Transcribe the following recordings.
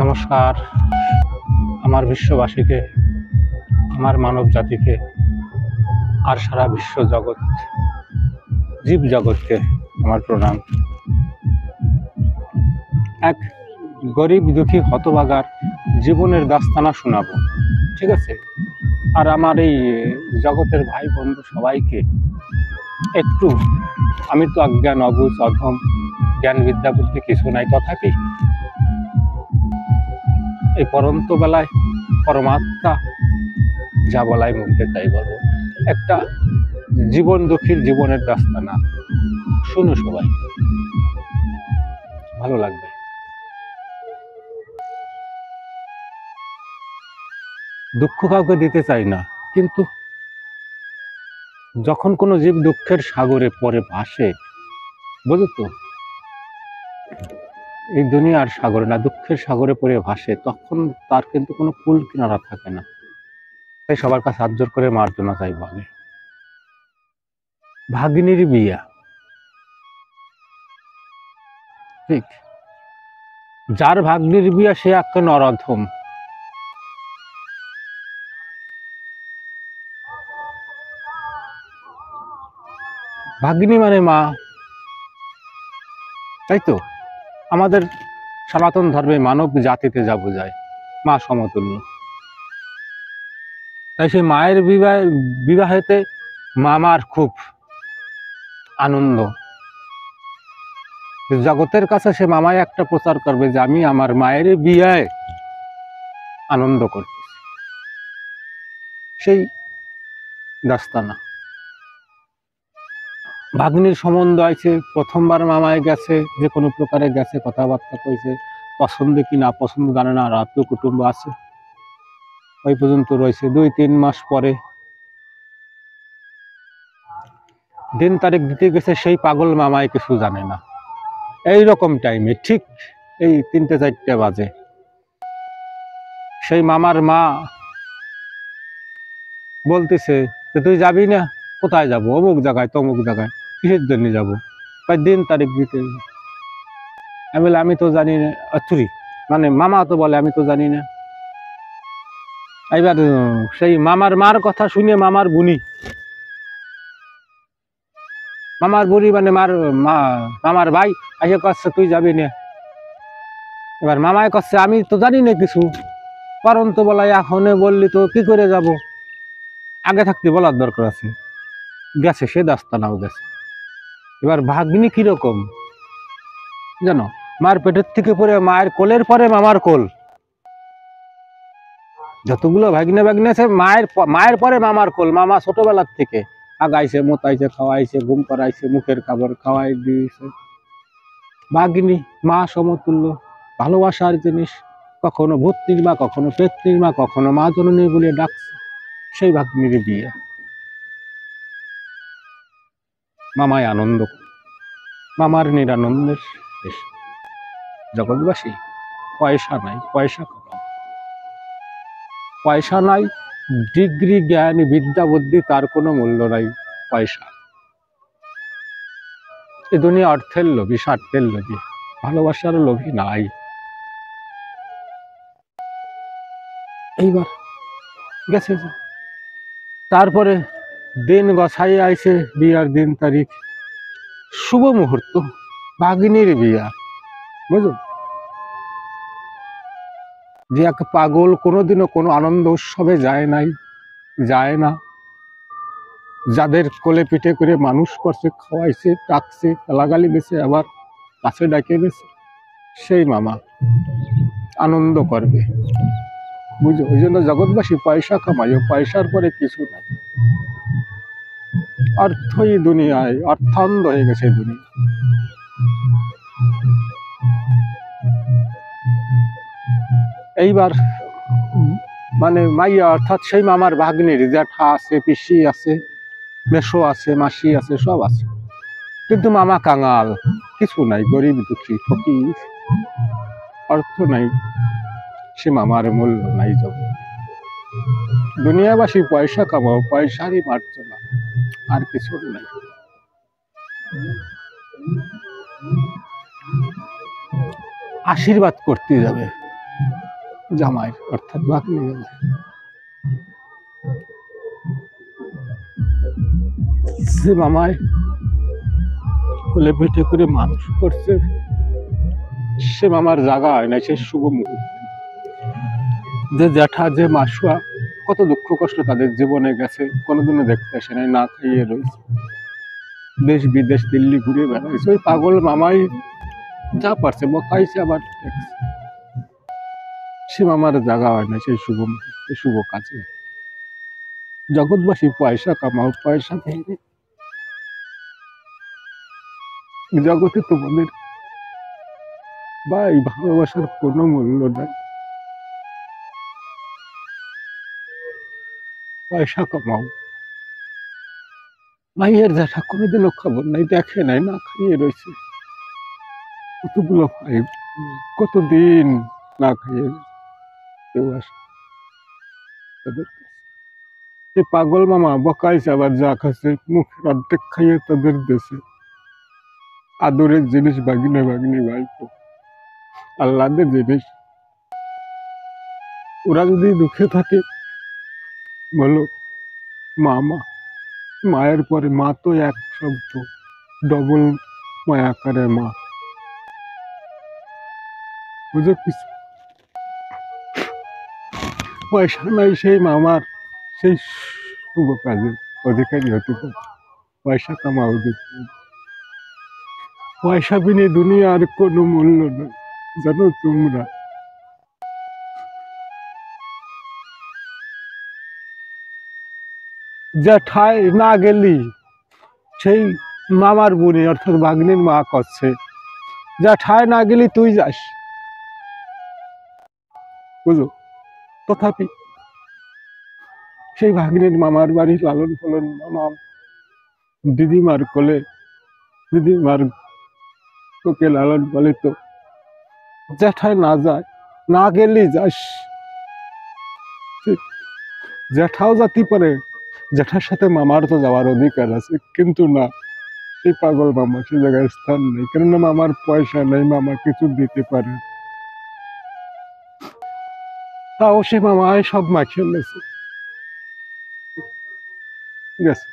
নমস্কার আমার বিশ্ববাসীকে, আমার মানব জাতিকে, আর সারা বিশ্ব জগৎ, জীব জগৎকে আমার প্রণাম। এক গরিব দুঃখী হতভাগার জীবনের দাস্তানা শোনাবো, ঠিক আছে? আর আমার এই জগতের ভাই বন্ধু সবাইকে একটু, আমি তো অজ্ঞান, অবুঝ, অধম, জ্ঞান বিদ্যা বুদ্ধি কিছু নাই, তথাপি এই পরন্ত বেলায় পরমাত্মা যা বলাই মুখে তাই বলবো। একটা জীবন দুঃখীর জীবনের দাস্তানা শুনো, সবাই ভালো লাগবে। দুঃখ কাউকে দিতে চাই না, কিন্তু যখন কোনো জীব দুঃখের সাগরে পরে ভাসে, বুঝো তো, এই দুনিয়ার সাগরে না, দুঃখের সাগরে পরে ভাসে, তখন তার কিন্তু কোনো কুল কিনারা থাকে না। তাই সবার কাছে হাত জোর করে মার্জনা চাই বলে। ভাগিনীর বিয়া, ঠিক, যার ভাগ্নির বিয়া সে একটা নরাধম। ভাগ্নি মানে মা, তাই তো? আমাদের সনাতন ধর্মে মানব জাতিতে যা বোঝায়, মা সমতুল্য। তাই সেই মায়ের বিবাহেতে মামার খুব আনন্দ। জগতের কাছে সে মামাই একটা প্রচার করবে যে আমি আমার মায়ের বিয়ায় আনন্দ করছি, সেই দাস্তানা। ভাগ্নির সম্বন্ধ আছে, প্রথমবার মামায় গেছে, যে কোনো প্রকারে গেছে, কথাবার্তা কইছে, পছন্দ কি না পছন্দ জানে না, আর আত্মীয় কুটুম্ব আছে, ওই পর্যন্ত রয়েছে। 2-3 মাস পরে দিন তারিখ দিতে গেছে, সেই পাগল মামায় কিছু জানে না। এইরকম টাইমে ঠিক এই 3-4 বাজে সেই মামার মা বলতেছে যে তুই যাবি না? কোথায় যাবো? অমুক জায়গায়, তমুক জায়গায়। কিসের জন্য যাবো? দিন তারিখ দিতে। আমি বলে আমি তো জানি না। চুরি মানে মামা তো বলে আমি তো জানি না। এবার সেই মামার মার কথা শুনে মামার বুনি মানে মামার ভাই এসে করছে তুই যাবি না। এবার মামায় করছে আমি তো জানি না কিছু, কারণ তো বলাই এখন বললি তো কি করে যাব, আগে থাকতে বলার দরকার আছে। গেছে, সে দাস্তানাও গেছে। এবার ভাগ্নি কিরকম জানো? মার পেটের থেকে পরে মায়ের কোলের পরে মামার কোল। যতগুলো ভাগ্নে আছে মায়ের পরে মামার কোল। মামা ছোটবেলার থেকে আগাইছে, মোতাইছে, খাওয়াইছে, ঘুম করাইছে, মুখের খাবার খাওয়াই দিয়েছে। ভাগ্নি মা সমতুল্য, ভালোবাসার জিনিস। কখনো ভূতনির মা, কখনো পেতনির মা, কখনো মা জননী বলে ডাকছে। সেই ভাগ্নির বিয়ে, মামায় আনন্দ, মামার নিরানন্দের শেষ। জগৎবাসী পয়সা নাই, পয়সা কমাও। পয়সা নাই, ডিগ্রি, জ্ঞান, বিদ্যা, বুদ্ধি, তার কোনো মূল্য নাই। পয়সা, এ দুনিয়া অর্থের লোভী, স্বার্থের লোভী, ভালোবাসার লোভী নাই। এইবার গেছে, তারপরে দিন গছাই আইছে, বিয়ার দিন তারিখ, শুভ মুহূর্ত, ভাগিনীর বিয়া। বুঝো, যে এক পাগল কোনোদিনও কোনো আনন্দ উৎসবে যায় না, যাদের কোলে পিঠে করে মানুষ করছে, খাওয়াইছে, টাকছে, গালাগালি দিয়েছে, আবার কাছে ডাকে গেছে, সেই মামা আনন্দ করবে। বুঝো, ওই জন্য জগৎবাসী পয়সা কামায়, পয়সার পরে কিছু নাই। অর্থই দুনিয়ায়, অর্থান্ধ হয়ে গেছে দুনিয়া। এইবার মানে মাইয়া অর্থাৎ সেই মামার ভাগ্নির জ্যাঠা আছে, পিসি আছে, মেশো আছে, মাসি আছে, সব আছে, কিন্তু মামা কাঙাল, কিছু নাই, গরিব দুঃখী ফকির, অর্থ নাই, সে মামার মূল্য নাই। দুনিয়াবাসী পয়সা কামাও, পয়সারই মার্জনা, আর কিছু নাই। আশীর্বাদ করতে যাবে, জামাই অর্থাৎ ভাগ্নি জামাই সে মামায় কোলে পিঠে করে মানুষ করছে, সে মামার জায়গা হয় না সে শুভ মুহূর্ত। যে জ্যাঠা যে মাসুয়া কত দুঃখ কষ্ট তাদের জীবনে গেছে, কোনোদিনও দেখতে আসে নাই, না খাইয়ে রয়েছে, দেশ বিদেশ দিল্লি ঘুরে বেড়াইছে। ওই পাগল মামাই যা পারছে বকাইছে, আবার দেখছে। সে মামার জায়গা হয় না সেই শুভ মুহূর্তে শুভ কাজে। জগৎবাসী পয়সা কামাও, পয়সা ভেঙে জগতে তোমাদের বা এই ভালোবাসার কোনো মূল্য নাই। পয়সা কামাও। ভাইয়ের জ্যাঠা কোনোদিনও খবর নাই, দেখে নাই, না খাইয়ে রয়েছে। কতগুলো ভাই কতদিন না খাইয়ে কেউ আসে তাদের কাছে। সে পাগল মামা বকাইছে, আবার যা খাচ্ছে মুখের অর্ধেক খাইয়ে তাদের দেশে। আদরের জিনিস বাগিনে বাগিনে ভাইপো, আল্লাদের জিনিস। ওরা যদি দুঃখে থাকে বলো মামা, মায়ের পরে মা তো এক শব্দ, ডবল মায়া করে মা। বুঝো কিছু পয়সা নাই সেই মামার সেই শুভ কাজের অধিকারী হতে পারে। পয়সা কামাও দিতে হবে। পয়সা বিনে দুনিয়ার কোনো মূল্য নেই, জানো তোমরা? জ্যাঠায় না গেলি সেই মামার বোনে অর্থাৎ ভাগ্নির মা করছে, জ্যাঠায় না গেলি তুই যাস, বুঝো। তথাপি সেই ভাগ্নির মামার বাড়ি লালন পালন, মামা দিদিমার কোলে, দিদিমার তোকে লালন পালিত। জ্যাঠায় না যায়, না গেলি যাস। জ্যাঠাও যাতে পারে, জ্যাঠার সাথে মামার তো যাওয়ার অধিকার আছে, কিন্তু না, সেই পাগল মামা সে জায়গায় স্থান নেই, কেননা মামার পয়সা নেই, মামা কিছু দিতে পারে। তাও সে মামায় সব মাখিয়ে নিয়েছে, গেছে।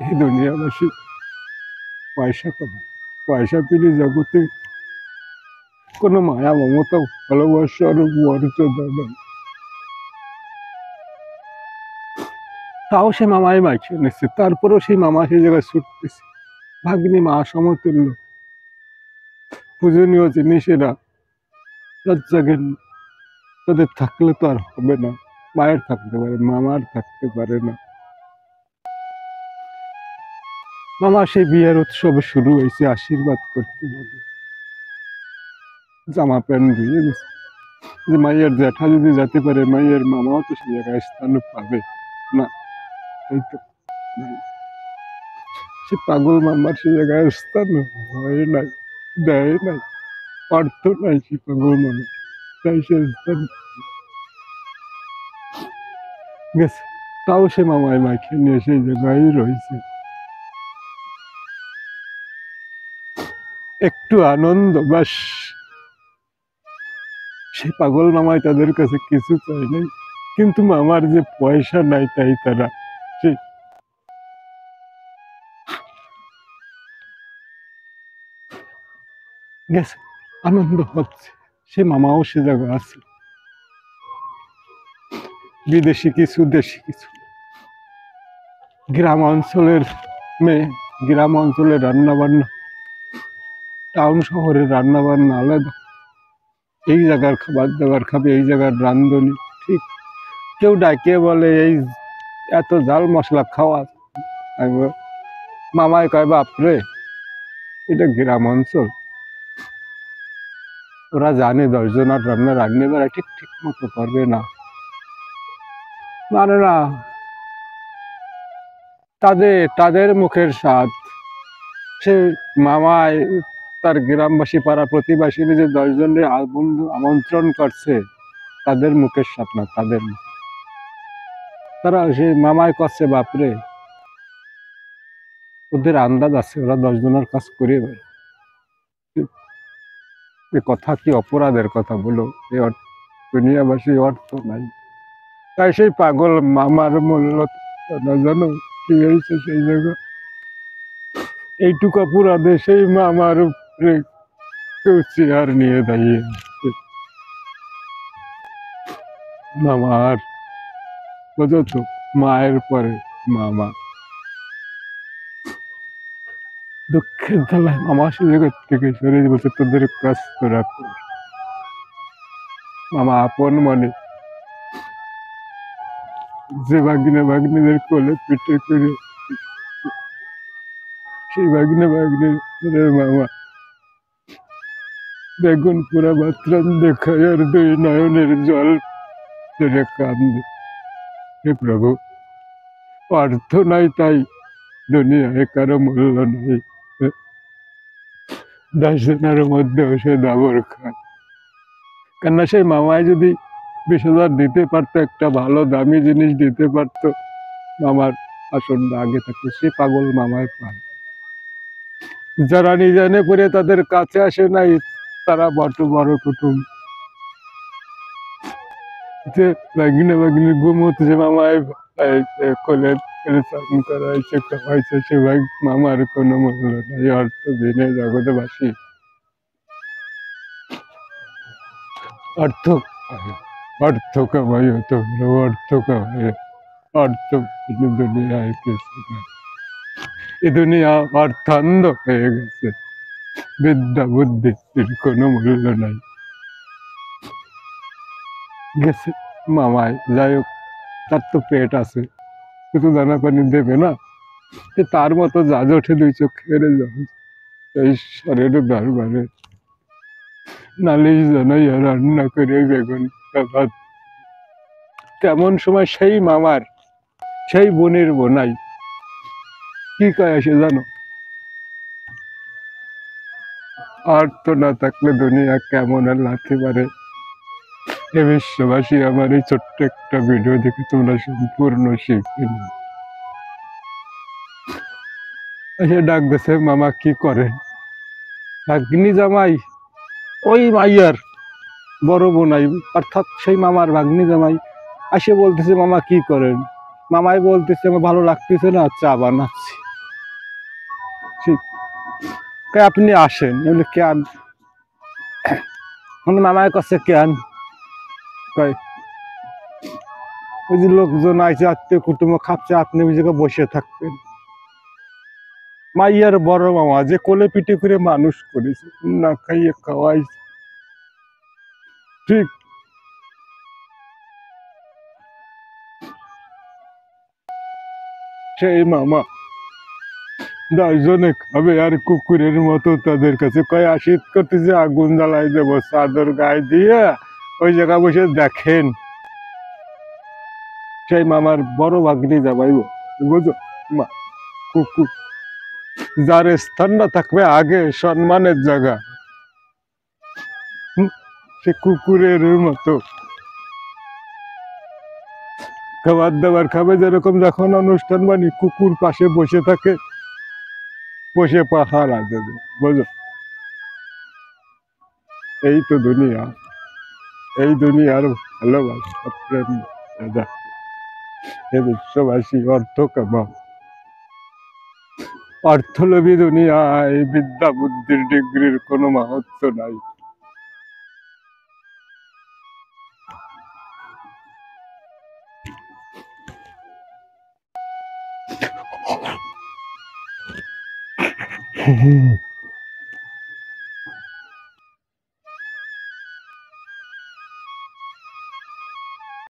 এই দুনিয়াবাসী পয়সা পাবে, পয়সা পেলে জগতে কোনো মায়া মমতা ভালোবাসার মর্যাদা নেই। তাও সে মামায় মাখিয়ে নিচ্ছে, তারপরেও সেই মামা সেই জায়গায় ছুটতেছে। ভাগ্নি মা সমতুল্য, পূজনীয় জিনিসেরা লজ্জাজ্ঞান তাদের থাকলে তো আর হবে না। মায়ের থাকতে পারে, মামার থাকতে পারে না। মামা সেই বিয়ের উৎসব শুরু হয়েছে, আশীর্বাদ করতে হবে, জামা প্যান্ট ধুয়ে গেছে। যে মাইয়ের জ্যাঠা যদি যেতে পারে, মাইয়ের মামাও তো সে জায়গায় স্থান পাবে না, এই তো নাই। সে পাগল মামার সে জায়গায় স্থান হয় নাই, দেয় নাই, অর্থ নাই সে পাগল মামা, তাই সে স্থান গেছে। তাও সে মামায় মাখিয়ে নিয়ে সেই জায়গায় রয়েছে। একটু আনন্দ ব্যাস। সেই পাগল মামায় তাদের কাছে কিছু চাই নাই, কিন্তু মামার যে পয়সা নাই তাই তারা সে গেছে, আনন্দ হচ্ছে। সে মামাও সে জায়গায় আছে, বিদেশি কিছু দেশি কিছু। গ্রাম অঞ্চলের মেয়ে, গ্রাম অঞ্চলের রান্না বান্না, টাউন শহরের রান্না বান্না আলাদা। এই জায়গার খাবার দাবার খাবে, এই জায়গার রান্ধনি ঠিক। কেউ ডাকে বলে এই এত ঝাল মশলা খাওয়া, আমি মামায় কয় বাপরে এটা গ্রাম অঞ্চল, ওরা জানে 10 জনের রান্না রান্নে বেড়া ঠিক ঠিক মতো করবে না, মানে না তাদের তাদের মুখের স্বাদ। সে মামায় তার গ্রামবাসী পাড়া প্রতিবাসী যে 10 জনের বন্ধু আমন্ত্রণ করছে, তাদের মুখের স্বাদ না, তাদের মুখ। তারা সে মামায় করছে বাপরে ওদের আন্দাজ আছে ওরা 10 জনের কাজ করে বেড়ায়। এ কথা কি অপরাধের কথা বলো? দুনিয়াবাসী অর্থ নাই, তাই সেই পাগল মামার মূল্য না জানো কি হয়েছে সেই জায়গা। এইটুকু অপরাধে সেই মামার উপরে কেউ চেয়ার নিয়ে দাঁড়িয়ে আছে। মামার বোঝো তো, মায়ের পরে মামা। দুঃখের জ্বালায় মামা সে জগৎ থেকে সরে বলছে তোদের কাজ তোরা কর। মামা আপন মনে যে ভাগ্নিদের কোলে পিঠে করে সেই ভাগ্নের মামা বেগুন পোড়া বাতরান দেখায় আর 2 নয়নের জল ধরে কান্দে। হে প্রভু, অর্থ নাই তাই দুনিয়ায় কারো মূল্য নাই। 10 জনের মধ্যেও সে দাবর খায়। কেননা সেই মামায় যদি 20,000 দিতে পারতো, একটা ভালো দামি জিনিস দিতে পারতো, মামার আসনটা আগে থাকতো। সে পাগল মামায় পায়। যারা নিজানে পড়ে তাদের কাছে আসে নাই, তারা বড় কুটুম। যে ভাগ্নি ঘুমোতে যে মামায় কোলে চান করাইছে খাওয়াইছে, সে মামার কোনো মূল্য নাই। অর্থ বিনে জগতে বাসি অর্থ অর্থ কামাই হতো, অর্থ কামাই, অর্থ দুনিয়ায় কিছু নাই। এ দুনিয়া অর্থান্ধ হয়ে গেছে, বিদ্যা বুদ্ধির কোনো মূল্য নাই। গেছে মামায়, যাই হোক, তার তো পেট আছে, কিন্তু দানা পানি দেবে না। তার মতো জাজ ওঠে 2 চোখের জল ঈশ্বরের দরবারে, নালিশ জানাইয়া রান্না করে বেগুন ভাত। তেমন সময় সেই মামার সেই বোনের বোনাই কি কয় আসে জানো? অর্থ না থাকলে দুনিয়া কেমন আর লাথি পারে। এ বিশ্ববাসী, আমার এই ছোট্ট একটা ভিডিও দেখে তোমরা সম্পূর্ণ শিখবে না। এসে ডাক দিছে, মামা কি করে? ভাগ্নি জামাই, ওই মাইয়ার বড় বোনাই, অর্থাৎ সেই মামার ভাগ্নি জামাই আসে বলতেছে, মামা কি করেন? মামাই বলতেছে, আমার ভালো লাগতেছে না, চা বানাচ্ছি। ঠিক, আপনি আসেন। এমনি কেন? মামার কাছে কেন? কয় ওই যে লোকজন আইছে, আত্মীয় কুটুম্ব খাচ্ছে, আপনি ওই জায়গায় বসে থাকবেন। মাইয়ার বড় মামা যে কোলে পিঠে করে মানুষ করেছে, না খাইয়ে খাওয়াইছে, ঠিক সেই মামা 10 জনে খাবে আর কুকুরের মতো তাদের কাছে কয়, শীত করতেছে, আগুন জ্বালাই দেবো, চাদর গায়ে দিয়ে ওই জায়গা বসে দেখেন। সেই মামার বড় ভাগ্নি যাবাইব, বুঝো মা, কুকুর যার স্থান না থাকবে আগে সম্মানের জায়গা, সে কুকুরের মতো খাবার দাবার খাবে। যেরকম যখন অনুষ্ঠান বানি কুকুর পাশে বসে থাকে, বসে পাহারা দেবে, বুঝো। এই তো দুনিয়া, এই দুনিয়ার ভালোবাসা প্রেম দাদা। হে বিশ্ববাসী, অর্থ কামাও। অর্থলোভী দুনিয়ায় বিদ্যা বুদ্ধির ডিগ্রির কোনো মাহাত্ম নাই।